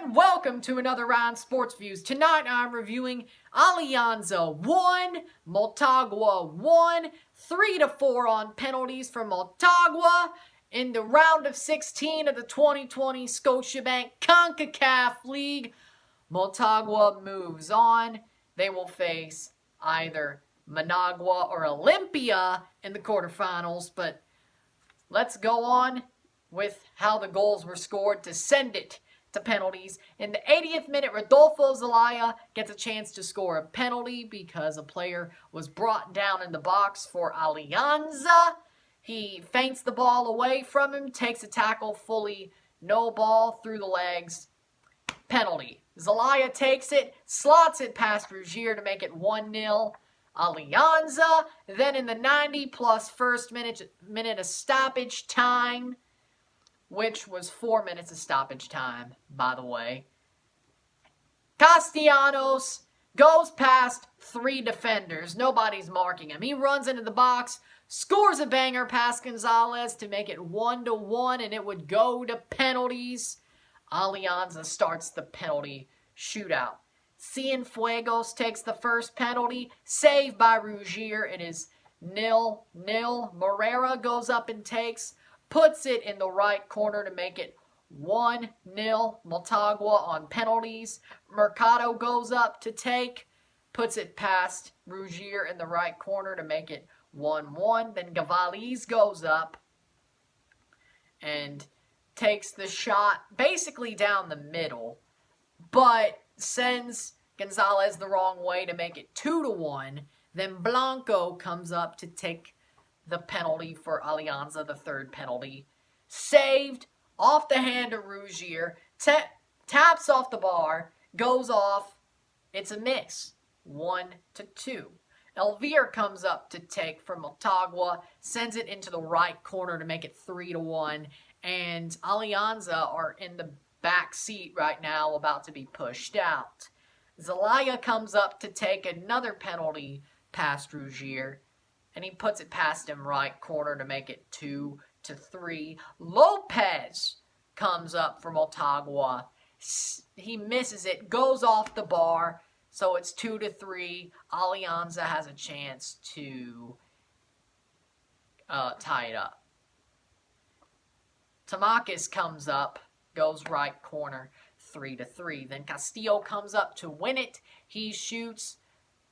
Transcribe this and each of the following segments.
and welcome to another round of Sports Views. Tonight I'm reviewing Alianza 1, Motagua 1, 3-4 on penalties for Motagua in the round of 16 of the 2020 Scotiabank CONCACAF League. Motagua moves on. They will face either Managua or Olympia in the quarterfinals, but let's go on with how the goals were scored to send it to penalties. In the 80th minute, Rodolfo Zelaya gets a chance to score a penalty because a player was brought down in the box for Alianza. He feints the ball away from him, takes a tackle fully, no ball through the legs. Penalty. Zelaya takes it, slots it past Rugier to make it 1-0. Alianza. Then in the 90 plus first minute of stoppage time, which was 4 minutes of stoppage time, by the way, Castellanos goes past 3 defenders. Nobody's marking him. He runs into the box, scores a banger past Gonzalez to make it 1-1, and it would go to penalties. Alianza starts the penalty shootout. Cienfuegos takes the first penalty, saved by Rugier. It is 0-0. Morera goes up and puts it in the right corner to make it 1-0. Motagua on penalties. Mercado goes up to puts it past Rugier in the right corner to make it 1-1. Then Gavaliz goes up and takes the shot basically down the middle, but sends Gonzalez the wrong way to make it 2-1. Then Blanco comes up to take the penalty for Alianza, the third penalty. Saved off the hand of Rugier, taps off the bar, goes off. It's a miss. 1-2. Elvir comes up to take from Motagua, sends it into the right corner to make it 3-1. And Alianza are in the back seat right now, about to be pushed out. Zelaya comes up to take another penalty past Rugier, and he puts it past him right corner to make it 2-3. Lopez comes up for Motagua. He misses it, goes off the bar, so it's 2-3. Alianza has a chance to tie it up. Tamakis comes up, goes right corner, 3-3. Then Castillo comes up to win it. He shoots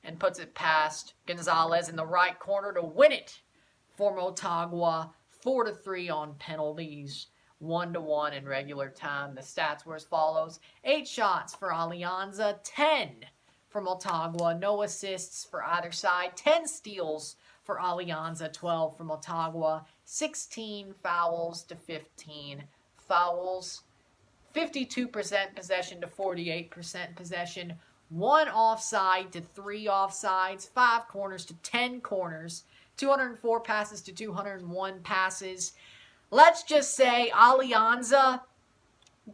and puts it past Gonzalez in the right corner to win it for Motagua. 4-3 on penalties. 1-1 in regular time. The stats were as follows: 8 shots for Alianza, 10 for Motagua. No assists for either side. 10 steals for Alianza, 12 for Motagua. 16 fouls to 15 fouls. 52% possession to 48% possession. 1 offside to 3 offsides. 5 corners to 10 corners. 204 passes to 201 passes. Let's just say Alianza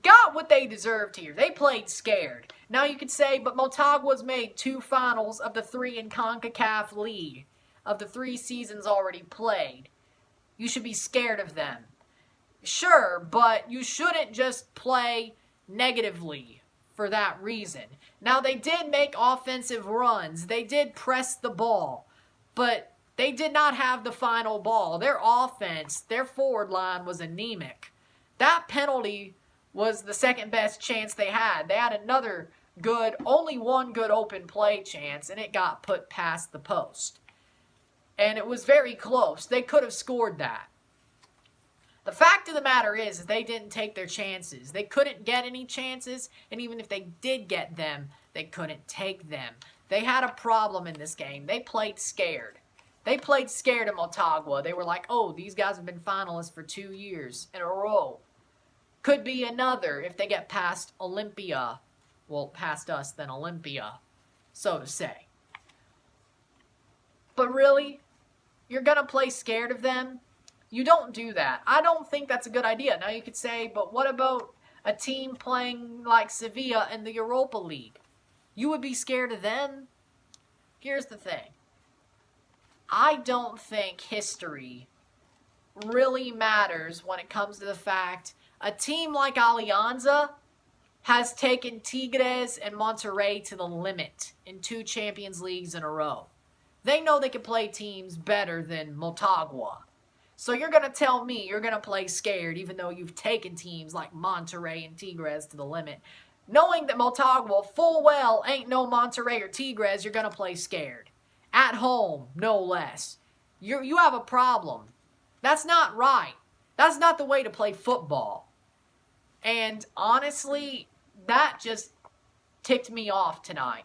got what they deserved here. They played scared. Now you could say, but Motagua's made 2 finals of the 3 in CONCACAF League, of the 3 seasons already played. You should be scared of them. Sure, but you shouldn't just play negatively for that reason. Now, they did make offensive runs. They did press the ball, but they did not have the final ball. Their offense, their forward line was anemic. That penalty was the second best chance they had. They had another only one good open play chance, and it got put past the post. And it was very close. They could have scored that. The fact of the matter is they didn't take their chances. They couldn't get any chances, and even if they did get them, they couldn't take them. They had a problem in this game. They played scared. They played scared of Motagua. They were like, oh, these guys have been finalists for 2 years in a row. Could be another if they get past Olympia. Well, past us, then Olympia, so to say. But really, you're going to play scared of them? You don't do that. I don't think that's a good idea. Now you could say, but what about a team playing like Sevilla in the Europa League? You would be scared of them? Here's the thing. I don't think history really matters when it comes to the fact a team like Alianza has taken Tigres and Monterrey to the limit in 2 Champions Leagues in a row. They know they can play teams better than Motagua. So you're going to tell me you're going to play scared even though you've taken teams like Monterrey and Tigres to the limit. Knowing that Motagua full well ain't no Monterrey or Tigres, you're going to play scared. At home, no less. You have a problem. That's not right. That's not the way to play football. And honestly, that just ticked me off tonight.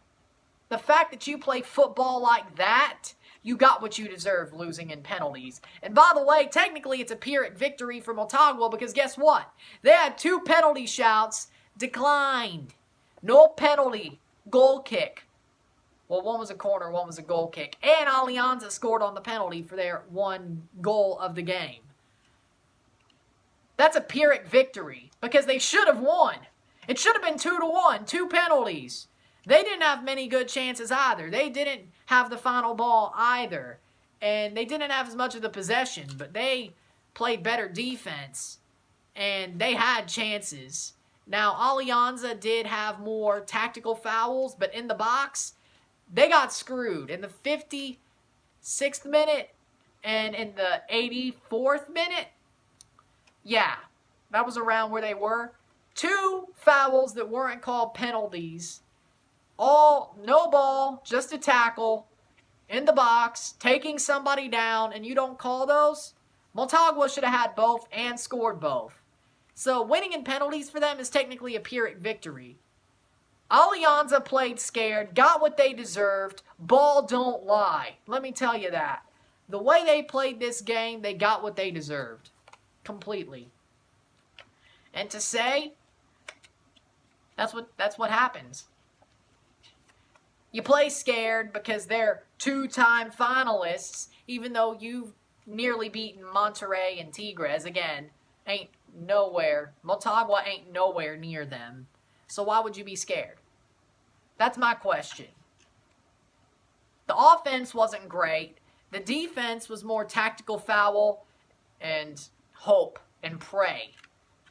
The fact that you play football like that, you got what you deserve, losing in penalties. And by the way, technically it's a Pyrrhic victory for Motagua because guess what? They had 2 penalty shouts declined. No penalty. Goal kick. Well, one was a corner, one was a goal kick. And Alianza scored on the penalty for their 1 goal of the game. That's a Pyrrhic victory because they should have won. It should have been 2-1, 2 penalties. They didn't have many good chances either. They didn't have the final ball either. And they didn't have as much of the possession, but they played better defense. And they had chances. Now, Alianza did have more tactical fouls, but in the box, they got screwed. In the 56th minute and in the 84th minute, yeah, that was around where they were. 2 fouls that weren't called penalties. All, no ball, just a tackle in the box, taking somebody down, and you don't call those? Motagua should have had both and scored both. So winning in penalties for them is technically a Pyrrhic victory. Alianza played scared, got what they deserved. Ball don't lie. Let me tell you that. The way they played this game, they got what they deserved. Completely. And to say, that's what happens. You play scared because they're 2-time finalists, even though you've nearly beaten Monterrey and Tigres. Again, ain't nowhere. Motagua ain't nowhere near them. So why would you be scared? That's my question. The offense wasn't great. The defense was more tactical foul and hope and pray.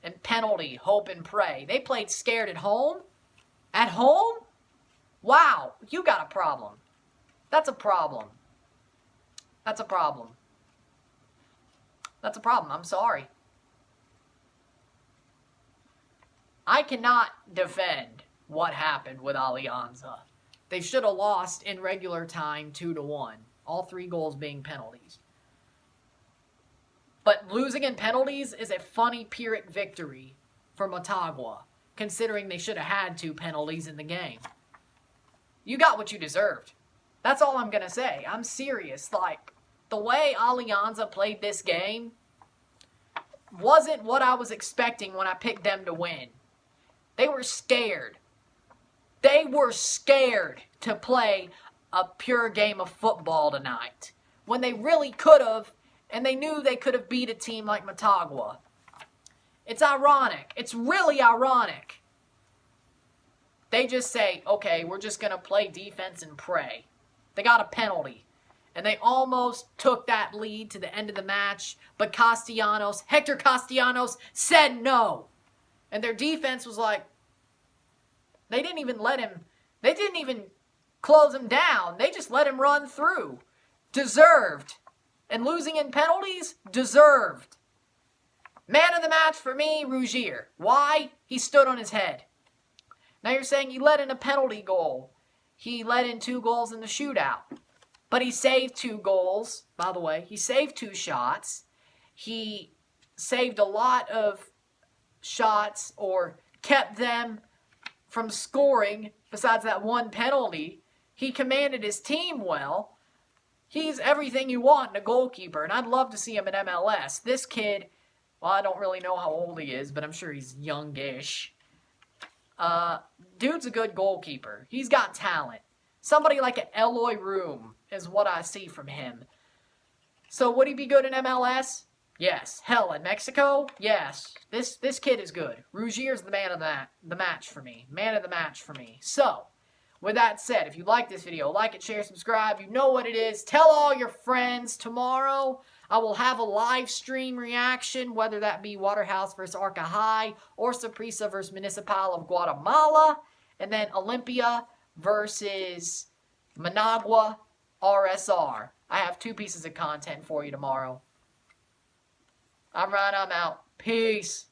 And penalty, hope and pray. They played scared at home? At home? Wow, you got a problem. That's a problem. That's a problem. That's a problem. I'm sorry. I cannot defend what happened with Alianza. They should have lost in regular time 2-1. All 3 goals being penalties. But losing in penalties is a funny Pyrrhic victory for Motagua, considering they should have had 2 penalties in the game. You got what you deserved. That's all I'm going to say. I'm serious. Like, the way Alianza played this game wasn't what I was expecting when I picked them to win. They were scared. They were scared to play a pure game of football tonight when they really could have, and they knew they could have beat a team like Motagua. It's ironic. It's really ironic. They just say, okay, we're just going to play defense and pray. They got a penalty. And they almost took that lead to the end of the match, but Hector Castellanos said no. And their defense was like, they didn't even close him down. They just let him run through. Deserved. And losing in penalties? Deserved. Man of the match for me, Rougier. Why? He stood on his head. Now you're saying he let in a penalty goal. He let in 2 goals in the shootout. But he saved 2 goals, by the way. He saved 2 shots. He saved a lot of shots or kept them from scoring besides that 1 penalty. He commanded his team well. He's everything you want in a goalkeeper, and I'd love to see him in MLS. This kid, well, I don't really know how old he is, but I'm sure he's youngish. Dude's a good goalkeeper. He's got talent. Somebody like an Eloy Room is what I see from him. So would he be good in MLS? Yes. Hell, in Mexico? Yes. This kid is good. Rougier's the man of the match for me. Man of the match for me. So, with that said, if you like this video, like it, share, subscribe. You know what it is. Tell all your friends. Tomorrow, I will have a live stream reaction, whether that be Waterhouse versus Arca High or Saprissa versus Municipal of Guatemala. And then Olympia versus Motagua RSR. I have 2 pieces of content for you tomorrow. I'm Ryan. I'm out. Peace.